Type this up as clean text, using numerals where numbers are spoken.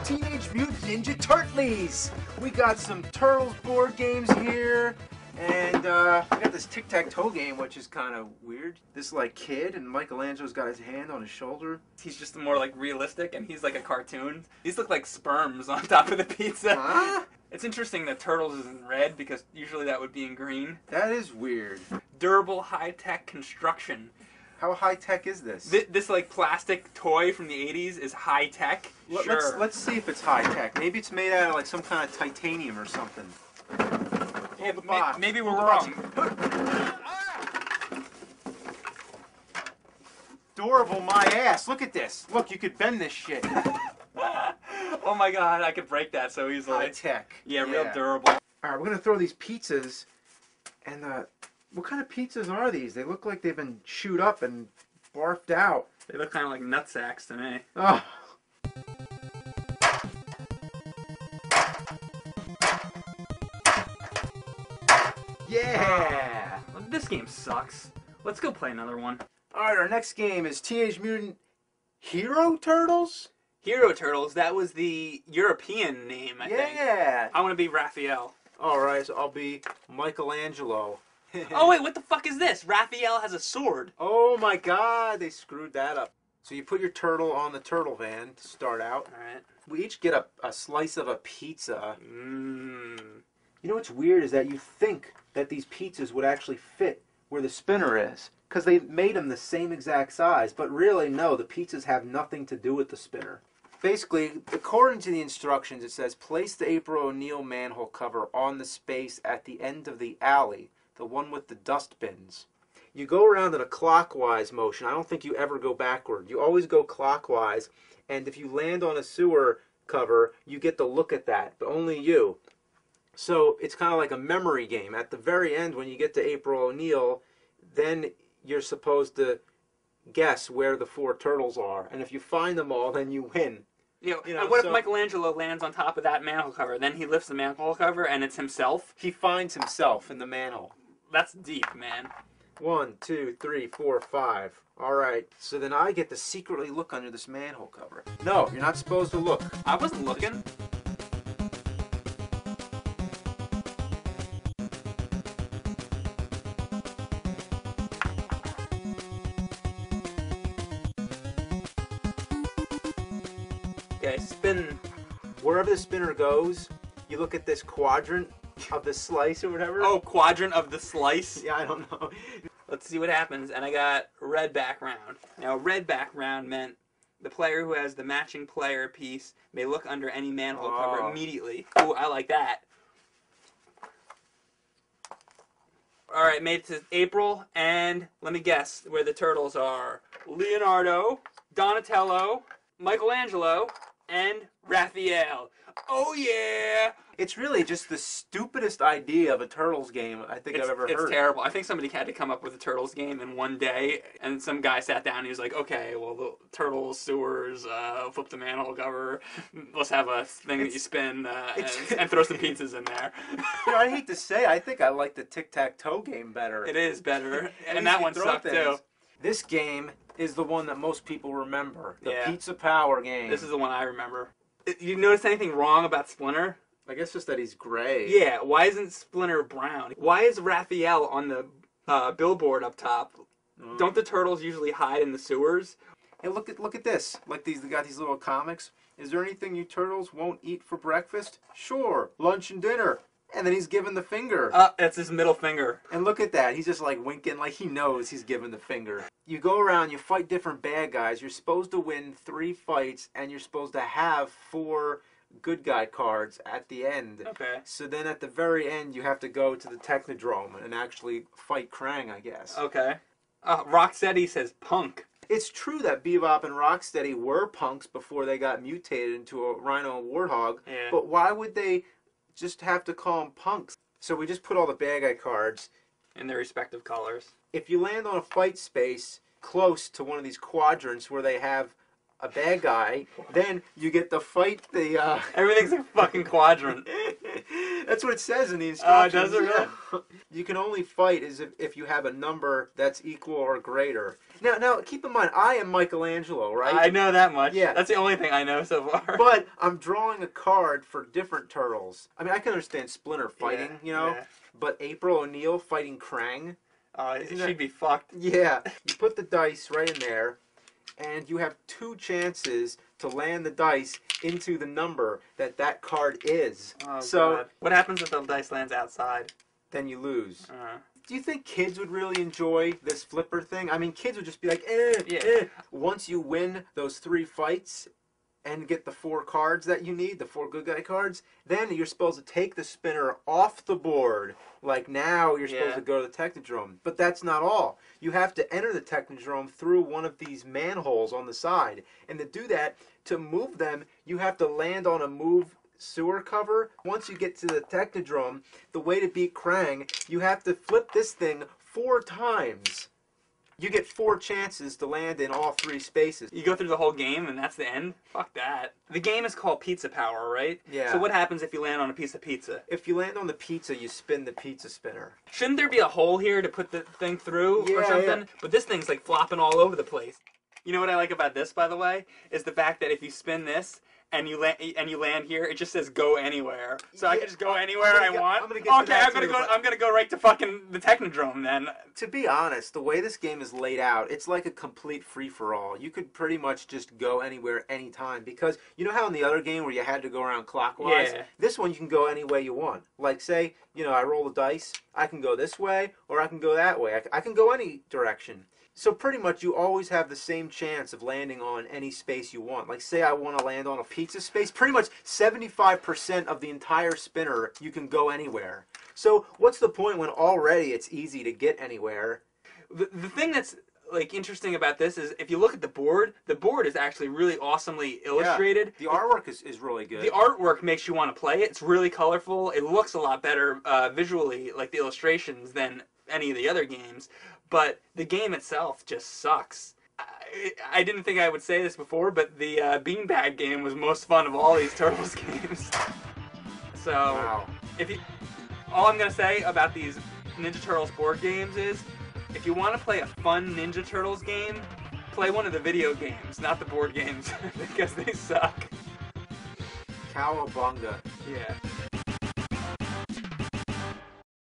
Teenage Mutant Ninja Turtles. We got some Turtles board games here, and we got this tic-tac-toe game, which is kind of weird. This like kid, and Michelangelo's got his hand on his shoulder. He's just more like realistic, and he's like a cartoon. These look like sperms on top of the pizza. Huh? It's interesting that Turtles is in red because usually that would be in green. That is weird. Durable high-tech construction. How high-tech is this? This like plastic toy from the 80s is high-tech. Sure. Let's see if it's high-tech. Maybe it's made out of like some kind of titanium or something. Yeah, but maybe we're wrong. Durable my ass. Look at this. Look, you could bend this shit. Oh my god, I could break that so easily. High-tech. Yeah, real durable. Alright, we're going to throw these pizzas, and what kind of pizzas are these? They look like they've been chewed up and barfed out. They look kind of like nutsacks to me. Oh. Yeah! Well, this game sucks. Let's go play another one. Alright, our next game is Teenage Mutant Hero Turtles? Hero Turtles, that was the European name, I think. Yeah! I want to be Raphael. Alright, so I'll be Michelangelo. Oh wait, what the fuck is this? Raphael has a sword. Oh my god, they screwed that up. So you put your turtle on the turtle van to start out. Alright. We each get a slice of a pizza. Mmm. You know what's weird is that you think that these pizzas would actually fit where the spinner is. Because they made them the same exact size. But really, no, the pizzas have nothing to do with the spinner. Basically, according to the instructions, it says, place the April O'Neil manhole cover on the space at the end of the alley, the one with the dust bins. You go around in a clockwise motion. I don't think you ever go backward. You always go clockwise, and if you land on a sewer cover, you get to look at that, but only you. So it's kind of like a memory game. At the very end, when you get to April O'Neil, then you're supposed to guess where the 4 turtles are, and if you find them all, then you win. And what if Michelangelo lands on top of that manhole cover? Then he lifts the manhole cover, and it's himself? He finds himself in the manhole. That's deep, man. 1, 2, 3, 4, 5. Alright, so then I get to secretly look under this manhole cover. No, you're not supposed to look. I wasn't looking. Okay, spin. Wherever the spinner goes, you look at this quadrant of the slice or whatever. Oh, quadrant of the slice? Yeah, I don't know. Let's see what happens. And I got red background. Now, red background meant the player who has the matching player piece may look under any manhole cover immediately. Ooh, I like that. Alright, made it to April, and let me guess where the turtles are. Leonardo, Donatello, Michelangelo, and Raphael. Oh yeah! It's really just the stupidest idea of a Turtles game I think I've ever heard. It's terrible. I think somebody had to come up with a Turtles game in one day, and some guy sat down and he was like, okay, well, the Turtles, sewers, flip the manhole cover, let's have a thing that you spin, and throw some pizzas in there. You know, I hate to say, I think I like the tic-tac-toe game better. It is better, and that one sucked too. This game is the one that most people remember, the Pizza Power game. This is the one I remember. You notice anything wrong about Splinter? I guess just that he's gray. Yeah, why isn't Splinter brown? Why is Raphael on the billboard up top? Don't the turtles usually hide in the sewers? Hey, look at this. Like they got these little comics. Is there anything you turtles won't eat for breakfast? Sure, lunch and dinner. And then he's giving the finger. That's his middle finger. And look at that. He's just like winking like he knows he's giving the finger. You go around, you fight different bad guys. You're supposed to win 3 fights, and you're supposed to have 4 good guy cards at the end. Okay. So then at the very end, you have to go to the Technodrome and actually fight Krang, I guess. Okay. Rocksteady says punk. It's true that Bebop and Rocksteady were punks before they got mutated into a rhino and warthog. Yeah. But why would they just have to call them punks? So we just put all the bad guy cards in their respective colors. If you land on a fight space close to one of these quadrants where they have a bad guy, then you get to fight the Everything's a fucking quadrant. That's what it says in the instructions. Does it really? You can only fight as if you have a number that's equal or greater. Now, keep in mind, I am Michelangelo, right? I know that much. Yeah. That's the only thing I know so far. But I'm drawing a card for different turtles. I mean, I can understand Splinter fighting, Yeah. but April O'Neil fighting Krang. She'd be fucked. Yeah. You put the dice right in there, and you have 2 chances to land the dice into the number that card is. Oh, so God. What happens if the dice lands outside? Then you lose. Do you think kids would really enjoy this flipper thing? I mean, kids would just be like, eh. Once you win those 3 fights and get the 4 cards that you need, the 4 good guy cards, then you're supposed to take the spinner off the board. Like now you're supposed to go to the Technodrome. But that's not all. You have to enter the Technodrome through one of these manholes on the side. And to do that, to move them, you have to land on a move sewer cover. Once you get to the Technodrome, the way to beat Krang, you have to flip this thing 4 times. You get 4 chances to land in all 3 spaces. You go through the whole game and that's the end? Fuck that. The game is called Pizza Power, right? Yeah. So what happens if you land on a piece of pizza? If you land on the pizza, you spin the pizza spinner. Shouldn't there be a hole here to put the thing through or something? Yeah. But this thing's like flopping all over the place. You know what I like about this, by the way, is the fact that if you spin this and you land here, it just says go anywhere. So I can just go anywhere I want. I'm gonna go right to fucking the Technodrome then. To be honest, the way this game is laid out, it's like a complete free-for-all. You could pretty much just go anywhere, anytime. Because you know how in the other game where you had to go around clockwise? Yeah. This one you can go any way you want. Like say, I roll the dice, I can go this way, or I can go that way. I can go any direction. So pretty much you always have the same chance of landing on any space you want. Like say I want to land on a pizza space, pretty much 75% of the entire spinner you can go anywhere. So what's the point when already it's easy to get anywhere? The thing that's like interesting about this is if you look at the board is actually really awesomely illustrated. Yeah, the artwork is really good. The artwork makes you want to play it. It's really colorful. It looks a lot better visually, like the illustrations, than any of the other games. But the game itself just sucks. I didn't think I would say this before, but the Beanbag game was most fun of all these Turtles games. So, wow. All I'm going to say about these Ninja Turtles board games is, if you want to play a fun Ninja Turtles game, play one of the video games, not the board games, because they suck. Cowabunga. Yeah.